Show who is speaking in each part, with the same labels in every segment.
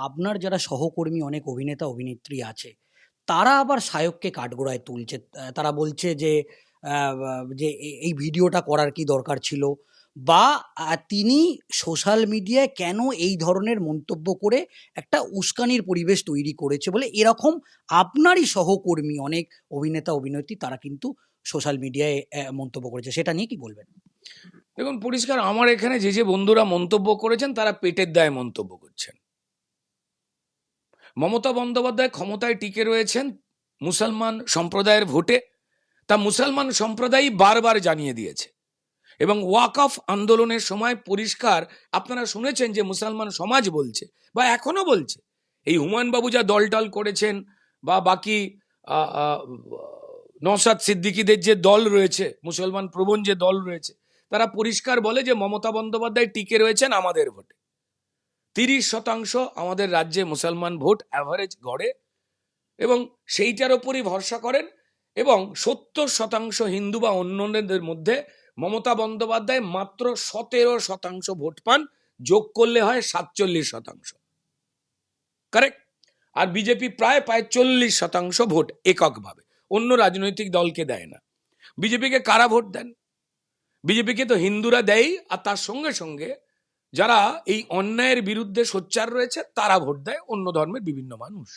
Speaker 1: আপনার যারা সহকর্মী অনেক অভিনেতা অভিনেত্রী আছে, তারা আবার সায়ককে কাঠগড়ায় তুলছে। তারা বলছে যে এই ভিডিওটা করার কি দরকার ছিল? বা তিনি সোশ্যাল মিডিয়ায় কেন এই ধরনের মন্তব্য করে একটা উস্কানির পরিবেশ তৈরি করেছে বলে এরকম আপনারই সহকর্মী অনেক অভিনেতা অভিনেত্রী তারা কিন্তু সোশ্যাল মিডিয়ায় মন্তব্য করেছে। সেটা নিয়ে কি বলবেন?
Speaker 2: দেখুন, পরিষ্কার আমার এখানে যে বন্ধুরা মন্তব্য করেছেন তারা পেটের দায়ে মন্তব্য করছেন। মমতা বন্দ্যোপাধ্যায় ক্ষমতায় টিকে রয়েছেন মুসলমান সম্প্রদায়ের ভোটে, তা মুসলমান সম্প্রদায় বারবার জানিয়ে দিয়েছে। এবং ওয়াকফ আন্দোলনের সময় পরিষ্কার আপনারা শুনেছেন যে মুসলমান সমাজ বলছে বা এখনো বলছে, এই হুমায়ুন বাবু যা দলটল করেছেন বা বাকি নওশাদ সিদ্দিকীদের যে দল রয়েছে, মুসলমান প্রবণ যে দল রয়েছে, তারা পরিষ্কার বলে যে মমতা বন্দ্যোপাধ্যায় টিকে রয়েছেন আমাদের ভোটে। 30% আমাদের রাজ্যে মুসলমান ভোট অ্যাভারেজ গড়ে এবং সেইটার ওপরই ভরসা করেন। এবং 70% হিন্দু বা অন্যদের মধ্যে মমতা বন্দ্যোপাধ্যায় মাত্র 17% ভোট পান, যোগ করলে হয় 47%। কারেক্ট? আর বিজেপি প্রায় 40% ভোট এককভাবে, অন্য রাজনৈতিক দলকে দেয় না। বিজেপিকে কারা ভোট দেন? বিজেপিকে তো হিন্দুরা দেয়, আর তার সঙ্গে সঙ্গে যারা এই অন্যায়ের বিরুদ্ধে সোচ্চার রয়েছে তারা ভোট দেয়, অন্য ধর্মের বিভিন্ন মানুষ।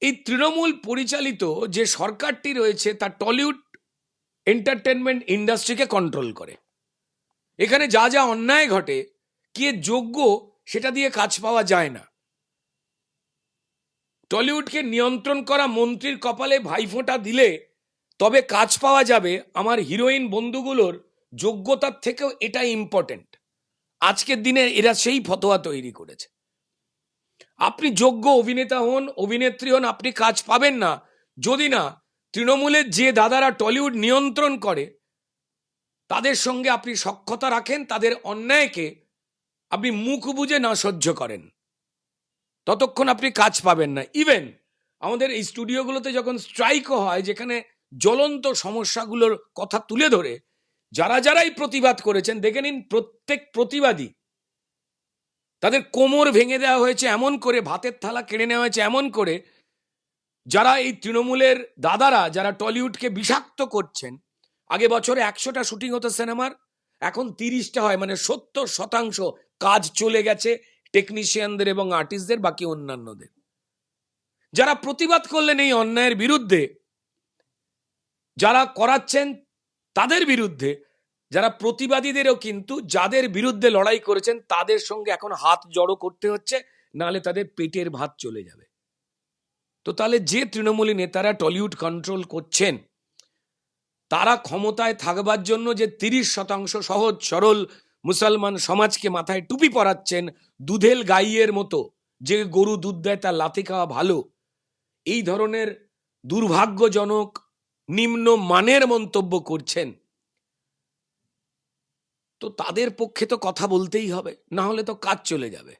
Speaker 2: এই তৃণমূল পরিচালিত যে সরকারটি রয়েছে তা টলিউড এন্টারটেনমেন্ট ইন্ডাস্ট্রিকে কন্ট্রোল করে। এখানে যা যা অন্যায় ঘটে, কে যোগ্য সেটা দিয়ে কাজ পাওয়া যায় না। টলিউডকে নিয়ন্ত্রণ করা মন্ত্রীর কপালে ভাইফোঁটা দিলে তবে কাজ পাওয়া যাবে, আমার হিরোইন বন্ধুগুলোর যোগ্যতার থেকেও এটা ইম্পর্টেন্ট। আজকের দিনে এরা সেই ফতোয়া তৈরি করেছে। আপনি যোগ্য অভিনেতা হন, অভিনেত্রী হন, আপনি কাজ পাবেন না যদি না তৃণমূলের যে দাদারা টলিউড নিয়ন্ত্রণ করে তাদের সঙ্গে আপনি সখ্যতা রাখেন, তাদের অন্যায়কে আপনি মুখ বুজে না সহ্য করেন, ততক্ষণ আপনি কাজ পাবেন না। ইভেন আমাদের এই স্টুডিওগুলোতে যখন স্ট্রাইকও হয়, যেখানে জ্বলন্ত সমস্যাগুলোর কথা তুলে ধরে যারাই প্রতিবাদ করেছেন, দেখে নিন প্রত্যেক প্রতিবাদী তাদের কোমর ভেঙে দেওয়া হয়েছে এমন করে, ভাতের থালা কেড়ে নেওয়া হয়েছে এমন করে। যারা এই তৃণমূলের দাদারা যারা টলিউডকে বিষাক্ত করছেন, আগে বছরে 100টা শুটিং হতো সিনেমার, এখন 30টা হয়, মানে 70% কাজ চলে গেছে টেকনিশিয়ানদের এবং আর্টিস্টদের, বাকি অন্যান্যদের। যারা প্রতিবাদ করলেন এই অন্যায়ের বিরুদ্ধে, যারা করাচ্ছেন তাদের বিরুদ্ধে, যারা প্রতিবাদীদেরও কিন্তু যাদের বিরুদ্ধে লড়াই করেছেন তাদের সঙ্গে এখন হাত জড়ো করতে হচ্ছে, নাহলে তাদের পেটের ভাত চলে যাবে। তো তাহলে যে তৃণমূলী নেতারা টলিউড কন্ট্রোল করছেন, তারা ক্ষমতায় থাকবার জন্য যে 30% সহজ সরল মুসলমান সমাজকে মাথায় টুপি পরাচ্ছেন, দুধেল গাইয়ের মতো, যে গরু দুধ দেয় তার লাথি খাওয়া ভালো, এই ধরনের দুর্ভাগ্যজনক নিম্ন মানের মন্তব্য করছেন, তো তাদের পক্ষে তো কথা বলতেই হবে, না হলে তো কাজ চলে যাবে।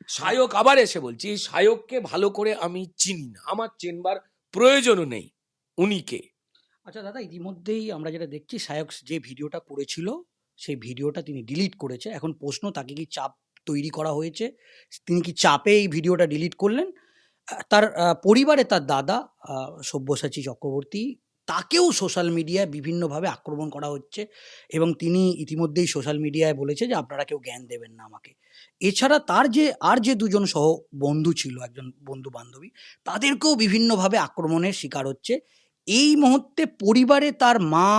Speaker 2: সায়ক, আবার এসে বলছি, সায়ককে ভালো করে আমি চিনি না, আমার চেনবার প্রয়োজনও নেই। উনি কে?
Speaker 1: আচ্ছা দাদা, ইতিমধ্যেই আমরা যেটা দেখছি সায়ক যে ভিডিওটা করেছিল সেই ভিডিওটা তিনি ডিলিট করেছে। এখন প্রশ্ন, তাকে কি চাপ তৈরি করা হয়েছে? তিনি কি চাপে এই ভিডিওটা ডিলিট করলেন? তার পরিবারে তার দাদা সব্যসাচী চক্রবর্তী, তাকেও সোশ্যাল মিডিয়ায় বিভিন্নভাবে আক্রমণ করা হচ্ছে এবং তিনি ইতিমধ্যেই সোশ্যাল মিডিয়ায় বলেছে যে আপনারা কেউ জ্ঞান দেবেন না আমাকে। এছাড়া তার যে দুজন সহ বন্ধু ছিল, একজন বন্ধু বান্ধবী, তাদেরকেও বিভিন্নভাবে আক্রমণের শিকার হচ্ছে। এই মুহূর্তে পরিবারে তার মা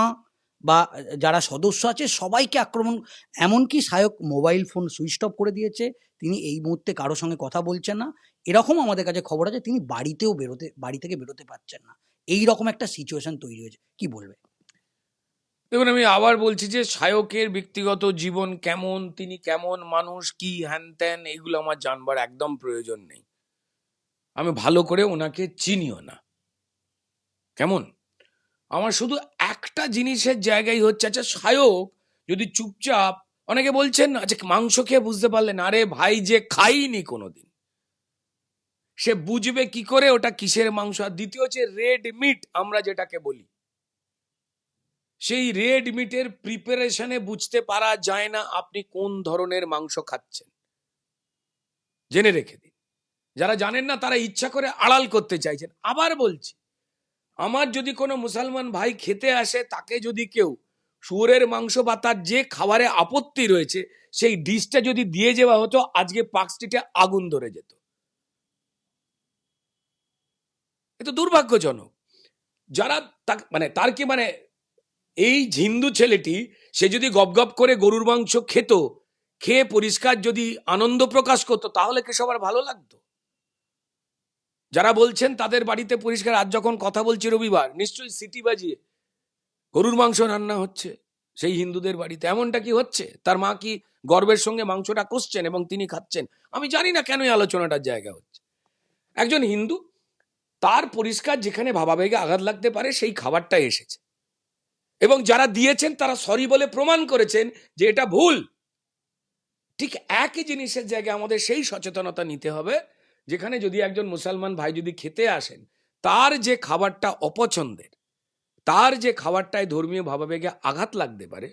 Speaker 1: বা যারা সদস্য আছে সবাইকে আক্রমণ, এমনকি Sayak mobile phone switch off করে দিয়েছে। তিনি এই মুহূর্তে কারোর সঙ্গে কথা বলছেন না। এরকম আমাদের কাছে খবর আছে তিনি বাড়ি থেকে বেরোতে পারছেন না। এই রকম একটা সিচুয়েশন তৈরি হয়েছে, কি বলবে?
Speaker 2: দেখুন, আমি আবার বলছি যে সায়কের ব্যক্তিগত জীবন কেমন, তিনি কেমন মানুষ, কি হ্যান ত্যান, এগুলো আমার জানবার একদম প্রয়োজন নেই। আমি ভালো করে ওনাকে চিনিও না। কেমন, আমার শুধু একটা জিনিসের জায়গায় হচ্ছে, আচ্ছা সায়ক যদি চুপচাপ, অনেকে বলছেন আচ্ছা মাংস খেয়ে বুঝতে পারলেন, আরে ভাই যে খাইনি কোনোদিন সে বুঝবে কি করে ওটা কিসের মাংস? আর দ্বিতীয় হচ্ছে রেড মিট আমরা যেটাকে বলি, সেই রেড মিটের প্রিপারেশনে বুঝতে পারা যায় না আপনি কোন ধরনের মাংস খাচ্ছেন। জেনে রেখে দিন। যারা জানেন না তারা ইচ্ছা করে আড়াল করতে চাইছেন। আবার বলছি, আমার যদি কোনো মুসলমান ভাই খেতে আসে, তাকে যদি কেউ শুয়োরের মাংস বা তার যে খাবারে আপত্তি রয়েছে সেই ডিশটা যদি দিয়ে যাওয়া হতো, আজকে পার্ক স্ট্রিটে আগুন ধরে যেত। এ তো দুর্ভাগ্যজনক। যারা তার কি এই হিন্দু ছেলেটি, সে যদি গপ করে গরুর মাংস খেত, খেয়ে পরিষ্কার যদি আনন্দ প্রকাশ করতো, তাহলে কি সবার ভালো লাগতো? যারা বলছেন তাদের বাড়িতে পরিষ্কার, আজ যখন কথা বলছি রবিবার, নিশ্চয়ই সিটি বাজিয়ে গরুর মাংস রান্না হচ্ছে সেই হিন্দুদের বাড়িতে। এমনটা কি হচ্ছে? তার মা কি গর্বের সঙ্গে মাংসটা কষছেন এবং তিনি খাচ্ছেন? আমি জানি না কেন এই আলোচনাটার জায়গা হচ্ছে। একজন হিন্দু, তার পরিষ্কার যেখানে ভাবাবেগে আঘাত লাগতে পারে সেই খাবারটা এসেছে, এবং যারা দিয়েছেন তারা সরি বলে প্রমাণ করেছেন যে এটা ভুল। ঠিক একই জিনিসের জায়গায় আমাদের সেই সচেতনতা নিতে হবে, যেখানে যদি একজন মুসলমান ভাই যদি খেতে আসেন, তার যে খাবারটা অপছন্দের, তার যে খাবারটায় ধর্মীয় ভাবাবেগে আঘাত লাগতে পারে,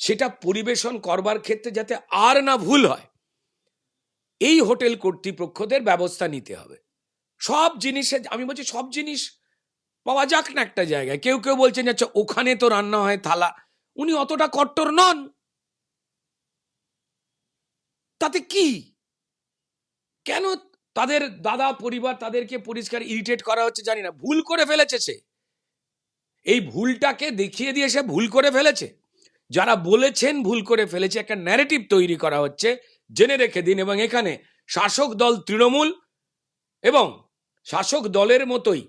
Speaker 2: সেটা পরিবেশন করবার ক্ষেত্রে যাতে আর না ভুল হয়, এই হোটেল কর্তৃপক্ষদের ব্যবস্থা নিতে হবে। সব জিনিসে, আমি বলছি সব জিনিস পাওয়া যাক না একটা জায়গায়। কেউ কেউ বলছেন আচ্ছা ওখানে তো রান্না হয় থালা, উনি অতটা কট্টর নন, তাতে কি? কেন তাদের দাদা পরিবার তাদেরকে পরিষ্কার ইরিটেট করা হচ্ছে জানি না। ভুল করে ফেলেছে সে, এই ভুলটাকে দেখিয়ে দিয়ে সে ভুল করে ফেলেছে। যারা বলেছেন ভুল করে ফেলেছে, একটা ন্যারেটিভ তৈরি করা হচ্ছে, জেনে রেখে দিন। এবং এখানে শাসক দল তৃণমূল এবং শাসক দলের মতোই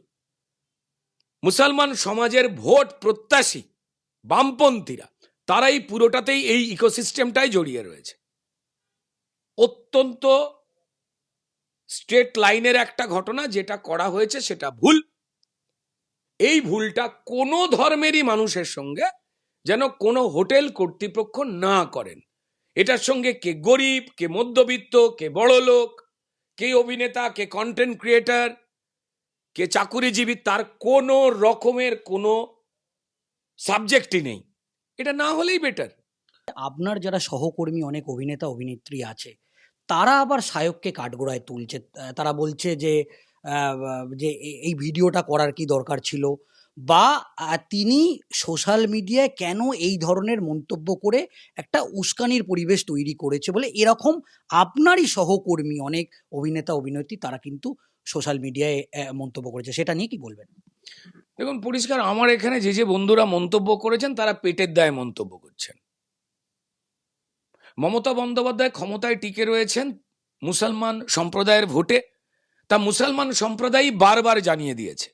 Speaker 2: মুসলমান সমাজের ভোট প্রত্যাশী বামপন্থীরা, তারাই পুরোটাতেই এই ইকোসিস্টেমটাই জড়িয়ে রয়েছে। অত্যন্ত স্ট্রেট লাইনের একটা ঘটনা, যেটা করা হয়েছে সেটা ভুল। এই ভুলটা কোনো ধর্মেরই মানুষের সঙ্গে যেন কোনো হোটেল কর্তৃপক্ষ না করেন। এটার সঙ্গে কে গরিব, কে মধ্যবিত্ত, কে বড় লোক, কে অভিনেতা, কে কন্টেন্ট ক্রিয়েটার, কে চাকুরিজীবী, তার কোনো রকমের কোনো সাবজেক্টই নেই। এটা না হলেই বেটার।
Speaker 1: আপনার যারা সহকর্মী অনেক অভিনেতা অভিনেত্রী আছে, তারা আবার সায়ককে কাঠগড়ায় তুলছে। তারা বলছে যে এই ভিডিওটা করার কি দরকার ছিল, বা তিনি সোশ্যাল মিডিয়ায় কেন এই ধরনের মন্তব্য করে একটা উস্কানির পরিবেশ তৈরি করেছে বলে, এরকম আপনারই সহকর্মী অনেক অভিনেতা অভিনেত্রী তারা কিন্তু সোশ্যাল মিডিয়ায় মন্তব্য করেছে। সেটা নিয়ে কি বলবেন?
Speaker 2: দেখুন, পরিষ্কার আমার এখানে যে যে বন্ধুরা মন্তব্য করেছেন তারা পেটের দায়ে মন্তব্য করছেন। মমতা বন্দ্যোপাধ্যায় ক্ষমতায় টিকে রয়েছেন মুসলমান সম্প্রদায়ের ভোটে, তা মুসলমান সম্প্রদায় বারবার জানিয়ে দিয়েছে।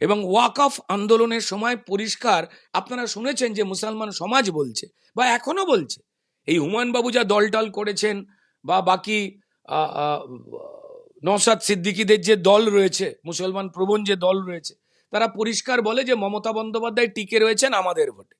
Speaker 2: এবং ওয়াকফ আন্দোলনের সময় পরিষ্কার আপনারা শুনেছেন যে মুসলমান সমাজ বলছে, বা এখনো বলছে, এই হুমায়ুন বাবু যা দলটল করেছেন, বা বাকি নওশাদ সিদ্দিকীদের যে দল রয়েছে, মুসলমান প্রবণ যে দল রয়েছে, তারা পরিষ্কার বলে যে মমতা বন্দ্যোপাধ্যায় টিকে রয়েছেন আমাদের ভোটে।